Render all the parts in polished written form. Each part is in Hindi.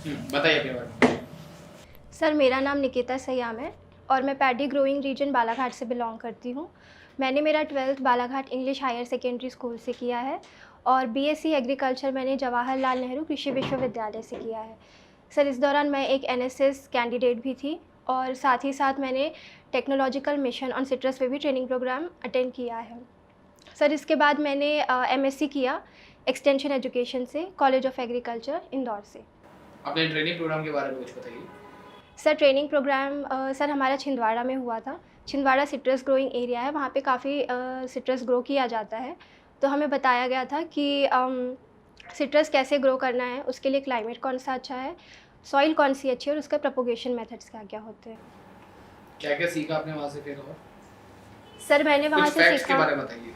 बताइए अपने बारे में। सर मेरा नाम निकिता सयाम है और मैं पैडी ग्रोइंग रीजन बालाघाट से बिलोंग करती हूँ। मैंने मेरा 12th Balaghat English higher secondary school से किया है और बीएससी एग्रीकल्चर मैंने जवाहरलाल नेहरू कृषि विश्वविद्यालय से किया है। सर इस दौरान मैं एक एनएसएस कैंडिडेट भी थी और साथ ही साथ मैंने टेक्नोलॉजिकल मिशन ऑन सिट्रस पे भी ट्रेनिंग प्रोग्राम अटेंड किया है। सर इसके बाद मैंने एमएससी किया एक्सटेंशन एजुकेशन से कॉलेज ऑफ एग्रीकल्चर इंदौर से। अपने ट्रेनिंग प्रोग्राम के बारे में कुछ बताइए। सर ट्रेनिंग प्रोग्राम सर हमारा छिंदवाड़ा में हुआ था। छिंदवाड़ा सिट्रस ग्रोइंग एरिया है, वहाँ पे काफ़ी सिट्रस ग्रो किया जाता है। तो हमें बताया गया था कि सिट्रस कैसे ग्रो करना है, उसके लिए क्लाइमेट कौन सा अच्छा है, सॉइल कौन सी अच्छी है और उसका प्रोपोगेशन मेथड्स क्या क्या होते हैं। क्या क्या सीखा आपने वहाँ से फिर? और सर मैंने वहाँ कुछ से फैक्ट्स के सीखा। बारे में बताइए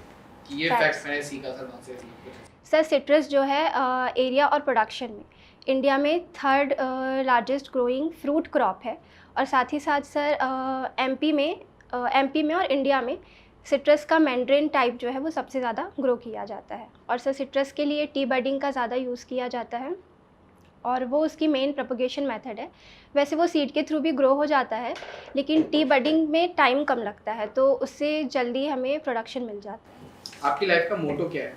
कि ये फैक्ट्स मैंने सीखा सर वहाँ से सर सिट्रस जो है एरिया और प्रोडक्शन में इंडिया में third largest growing fruit crop है और साथ ही साथ सर एमपी में और इंडिया में सिट्रस का मैंड्रिन टाइप जो है वो सबसे ज़्यादा ग्रो किया जाता है और सर सिट्रस के लिए टी बडिंग का ज़्यादा यूज़ किया जाता है और वो उसकी मेन प्रोपगेशन मेथड है। वैसे वो सीड के थ्रू भी ग्रो हो जाता है लेकिन टी बडिंग में टाइम कम लगता है तो उससे जल्दी हमें प्रोडक्शन मिल जाता है। आपकी लाइफ का मोटो क्या है?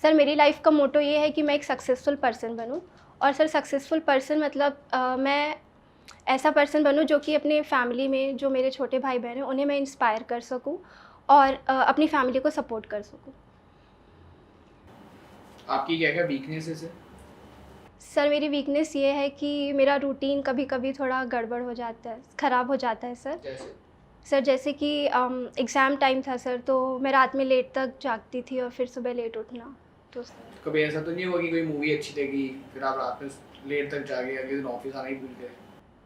सर मेरी लाइफ का मोटो ये है कि मैं एक सक्सेसफुल पर्सन बनूं और सर सक्सेसफुल पर्सन मतलब मैं ऐसा पर्सन बनूं जो कि अपने फैमिली में जो मेरे छोटे भाई बहन हैं उन्हें मैं इंस्पायर कर सकूं और अपनी फैमिली को सपोर्ट कर सकूं। आपकी क्या क्या वीकनेसेस है? सर मेरी वीकनेस ये है कि मेरा रूटीन कभी कभी थोड़ा गड़बड़ हो जाता है, ख़राब हो जाता है सर। जैसे सर जैसे कि एग्ज़ाम टाइम था सर तो मैं रात में लेट तक जागती थी और फिर सुबह लेट उठना। तो सर कभी ऐसा तो नहीं हुआ कि कोई मूवी अच्छी लगी फिर आप रात में लेट तक जागे, अगले दिन ऑफिस आना ही भूल गए?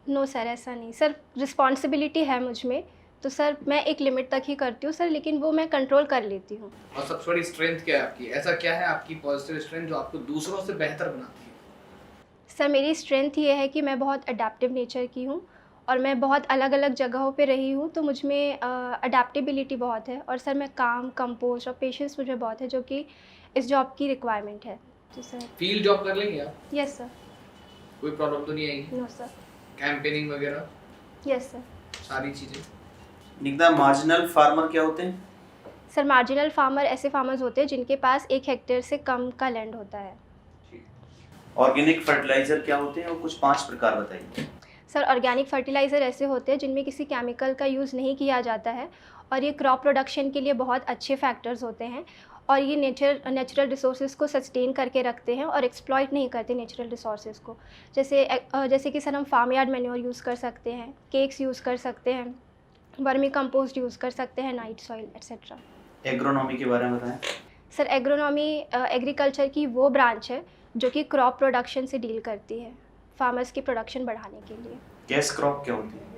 नो सर ऐसा नहीं सर, रिस्पॉन्सिबिलिटी है मुझ में तो सर मैं एक लिमिट तक ही करती हूँ सर, लेकिन वो मैं कंट्रोल कर लेती हूँ। और सबसे बड़ी स्ट्रेंथ क्या है आपकी? ऐसा क्या है आपकी पॉजिटिव स्ट्रेंथ जो आपको दूसरों से बेहतर बनाती है? सर मेरी स्ट्रेंथ ये है कि मैं बहुत अडेप्टिव नेचर की हूँ और मैं बहुत अलग अलग जगहों पे रही हूँ तो मुझ में अडेप्टेबिलिटी बहुत है और सर मैं काम कंपोज और पेशेंस मुझे बहुत है जो कि इस जॉब की रिक्वायरमेंट है। तो सर फील्ड जॉब कर लेंगे आप? Yes sir. कोई प्रॉब्लम तो नहीं आएगी? No sir. कैंपेनिंग वगैरह यस सर। सारी चीज़ें? निकिता, मार्जिनल फार्मर क्या होते हैं? सर मार्जिनल फार्मर ऐसे फार्मर्स होते हैं जिनके पास 1 हेक्टेयर से कम का लैंड होता है। ऑर्गेनिक फर्टिलाइजर क्या होते हैं और कुछ 5 प्रकार बताइए। सर ऑर्गेनिक फर्टिलाइज़र ऐसे होते हैं जिनमें किसी केमिकल का यूज़ नहीं किया जाता है और ये क्रॉप प्रोडक्शन के लिए बहुत अच्छे फैक्टर्स होते हैं और ये नेचुरल रिसोर्सेज को सस्टेन करके रखते हैं और एक्सप्लॉइट नहीं करते नेचुरल रिसोर्सेज को। जैसे कि सर हम फार्म यार्ड मैन्योर यूज़ कर सकते हैं, केक्स यूज़ कर सकते हैं, वर्मी कंपोस्ट यूज़ कर सकते हैं, नाइट सॉइल एट्सेट्रा। एग्रोनॉमी के बारे में बताएं। सर एग्रोनॉमी एग्रीकल्चर की वो ब्रांच है जो कि क्रॉप प्रोडक्शन से डील करती है, फार्मर्स की प्रोडक्शन बढ़ाने के लिए। कैश क्रॉप क्या होती है?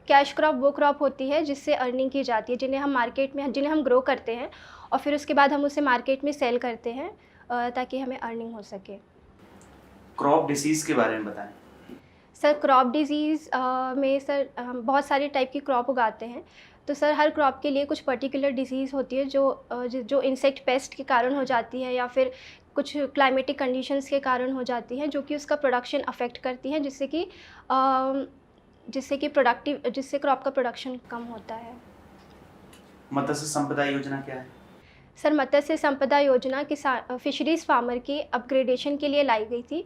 कैश क्रॉप वो क्रॉप होती है जिससे अर्निंग की जाती है, जिन्हें हम ग्रो करते हैं और फिर उसके बाद हम उसे मार्केट में सेल करते हैं ताकि हमें अर्निंग हो सके। क्रॉप डिसीज़ के बारे में बताएं। सर क्रॉप डिजीज़ में सर हम बहुत सारे टाइप की क्रॉप उगाते हैं तो सर हर क्रॉप के लिए कुछ पर्टिकुलर डिजीज़ होती है जो इंसेक्ट पेस्ट के कारण हो जाती है या फिर कुछ क्लाइमेटिक कंडीशंस के कारण हो जाती हैं जो कि उसका प्रोडक्शन अफेक्ट करती हैं जिससे क्रॉप का प्रोडक्शन कम होता है। मत्स्य संपदा योजना क्या है? सर मत्स्य संपदा योजना फिशरीज़ फार्मर की अपग्रेडेशन के लिए लाई गई थी।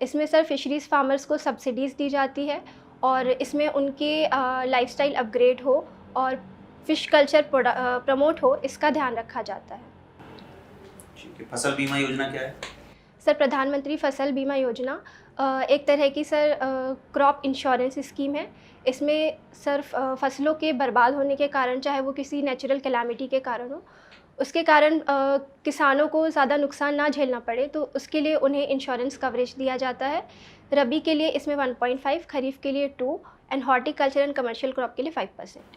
इसमें सर फिशरीज़ फार्मर्स को सब्सिडीज़ दी जाती है और इसमें उनके लाइफस्टाइल अपग्रेड हो और फ़िश कल्चर प्रमोट हो, इसका ध्यान रखा जाता है। ठीक है। फसल बीमा योजना क्या है? सर प्रधानमंत्री फसल बीमा योजना एक तरह की सर क्रॉप इंश्योरेंस स्कीम है। इसमें सर फसलों के बर्बाद होने के कारण, चाहे वो किसी नेचुरल कैलामिटी के कारण हो, उसके कारण किसानों को ज़्यादा नुकसान ना झेलना पड़े तो उसके लिए उन्हें इंश्योरेंस कवरेज दिया जाता है। रबी के लिए इसमें 1.5, खरीफ के लिए 2 and horticulture and commercial crop के लिए 5%।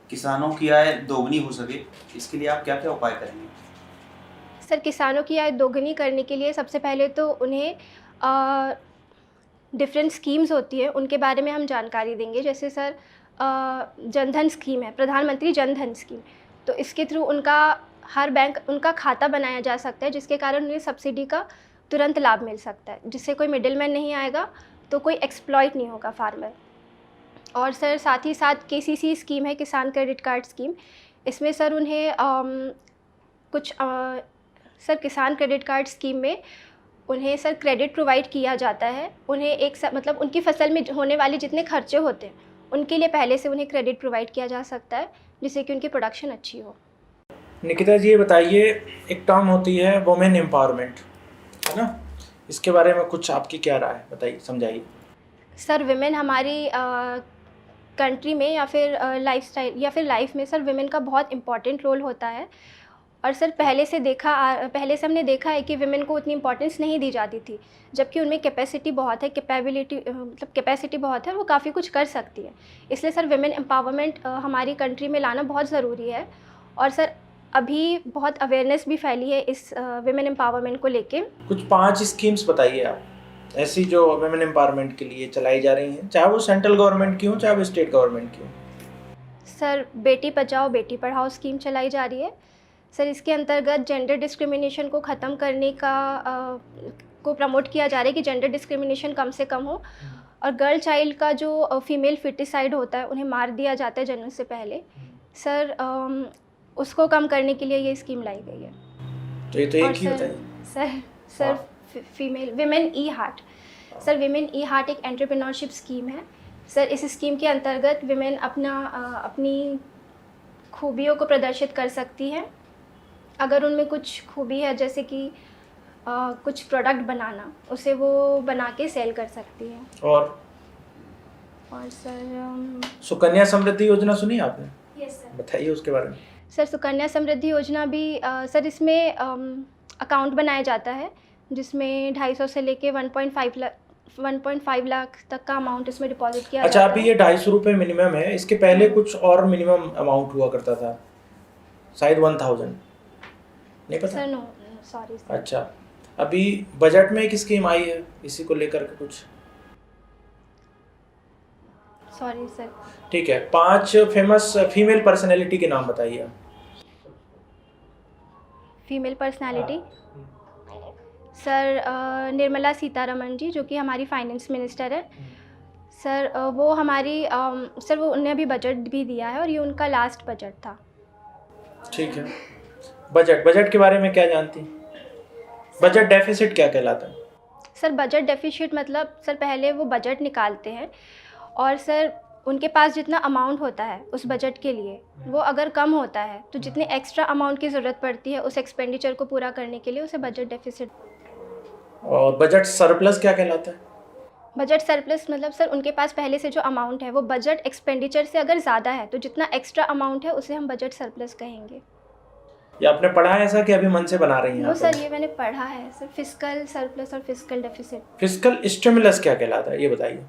किसानों की आय दोगुनी हो सके, इसके लिए आप क्या क्या उपाय करेंगे? सर किसानों की आय दोगुनी करने के लिए सबसे पहले तो उन्हें डिफरेंट स्कीम्स होती है उनके बारे में हम जानकारी देंगे। जैसे सर जनधन स्कीम है, प्रधानमंत्री जनधन स्कीम, तो इसके थ्रू उनका खाता बनाया जा सकता है जिसके कारण उन्हें सब्सिडी का तुरंत लाभ मिल सकता है, जिससे कोई मिडिलमैन नहीं आएगा, तो कोई एक्सप्लॉइट नहीं होगा फार्मर। और सर साथ ही साथ KCC स्कीम है, किसान क्रेडिट कार्ड स्कीम। इसमें सर उन्हें सर किसान क्रेडिट कार्ड स्कीम में उन्हें सर क्रेडिट प्रोवाइड किया जाता है। उन्हें मतलब उनकी फसल में होने वाले जितने खर्चे होते हैं उनके लिए पहले से उन्हें क्रेडिट प्रोवाइड किया जा सकता है, जिससे कि उनकी प्रोडक्शन अच्छी हो। निकिता जी, ये बताइए, एक टर्म होती है वुमेन एम्पावरमेंट, है ना, इसके बारे में कुछ आपकी क्या राय है, बताइए, समझाइए। सर विमेन हमारी कंट्री में या फिर लाइफस्टाइल या फिर लाइफ में सर विमेन का बहुत इम्पॉर्टेंट रोल होता है। और सर पहले से हमने देखा है कि विमेन को उतनी इम्पोर्टेंस नहीं दी जाती थी, जबकि उनमें कैपेसिटी बहुत है, कैपेसिटी बहुत है, वो काफ़ी कुछ कर सकती है। इसलिए सर विमेन एम्पावरमेंट हमारी कंट्री में लाना बहुत ज़रूरी है। और सर अभी बहुत अवेयरनेस भी फैली है इस विमेन एम्पावरमेंट को लेके। कुछ 5 स्कीम्स बताइए आप ऐसी जो वुमेन एम्पावरमेंट के लिए चलाई जा रही हैं, चाहे वो सेंट्रल गवर्नमेंट की हो चाहे वो स्टेट गवर्नमेंट की हो। सर बेटी बचाओ बेटी पढ़ाओ स्कीम चलाई जा रही है। सर इसके अंतर्गत जेंडर डिस्क्रिमिनेशन को ख़त्म करने को प्रमोट किया जा रहा है कि जेंडर डिस्क्रिमिनेशन कम से कम हो। और गर्ल चाइल्ड का जो फीमेल फिटिसाइड होता है, उन्हें मार दिया जाता है जन्म से पहले, सर उसको कम करने के लिए ये स्कीम लाई गई है। तो ये तो एक ही होता है। सर फीमेल विमेन ई हार्ट, सर विमेन ई हार्ट एक एंटरप्रेन्योरशिप स्कीम है। सर इस स्कीम के अंतर्गत विमेन अपनी खूबियों को प्रदर्शित कर सकती है। अगर उनमें कुछ खूबी है, जैसे कि कुछ प्रोडक्ट बनाना, उसे वो बना के सेल कर सकती है। और सर सुकन्या समृद्धि योजना सुनी आपने? Yes sir. बताइए उसके बारे में। सर सुकन्या समृद्धि योजना भी सर इसमें अकाउंट बनाया जाता है, जिसमें 250 से लेके 1.5 लाख तक का अमाउंट इसमें डिपॉजिट किया जाता है। अच्छा, अभी ये 250 रुपये मिनिमम है, इसके पहले कुछ और मिनिमम अमाउंट हुआ करता था, शायद 1000, नहीं पता सर? No sorry sir. अच्छा, अभी बजट में एक स्कीम आई है इसी को लेकर के कुछ? Sorry sir. ठीक है, 5 फेमस फीमेल पर्सनैलिटी के नाम बताइए आप। Female personality sir Nirmala Sitharaman ji, जो कि हमारी फाइनेंस मिनिस्टर है। सर वो हमारी सर वो उन्हें अभी बजट भी दिया है और ये उनका लास्ट बजट था। ठीक है, बजट के बारे में क्या जानती हैं? बजट डेफिसिट क्या कहलाता है? सर बजट डेफिसिट मतलब सर पहले वो बजट निकालते हैं और सर उनके पास जितना अमाउंट होता है उस बजट के लिए, वो अगर कम होता है तो जितने एक्स्ट्रा अमाउंट की ज़रूरत पड़ती है उस एक्सपेंडिचर को पूरा करने के लिए उसे बजट डेफिसिट। और बजट सरप्लस क्या कहलाता है? बजट सरप्लस मतलब सर उनके पास पहले से जो अमाउंट है वो बजट एक्सपेंडिचर से अगर ज़्यादा है तो जितना एक्स्ट्रा अमाउंट है उसे हम बजट सरप्लस कहेंगे। ये आपने पढ़ा है ऐसा कि अभी मन से बना रही हैं? वो सर ये मैंने पढ़ा है सर, फिस्कल सरप्लस और फिस्कल डेफिसिट। फिस्कल स्टिमुलस क्या कहलाता है, ये बताइए।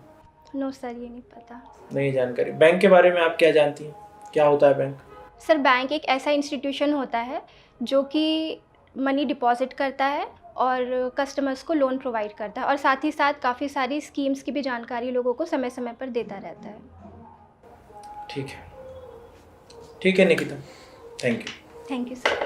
नो सर, ये नहीं पता। नहीं जानकारी। बैंक के बारे में आप क्या जानती हैं, क्या होता है बैंक? सर बैंक एक ऐसा इंस्टीट्यूशन होता है जो कि मनी डिपॉजिट करता है और कस्टमर्स को लोन प्रोवाइड करता है और साथ ही साथ काफ़ी सारी स्कीम्स की भी जानकारी लोगों को समय समय पर देता रहता है। ठीक है Nikita, thank you. Thank you sir.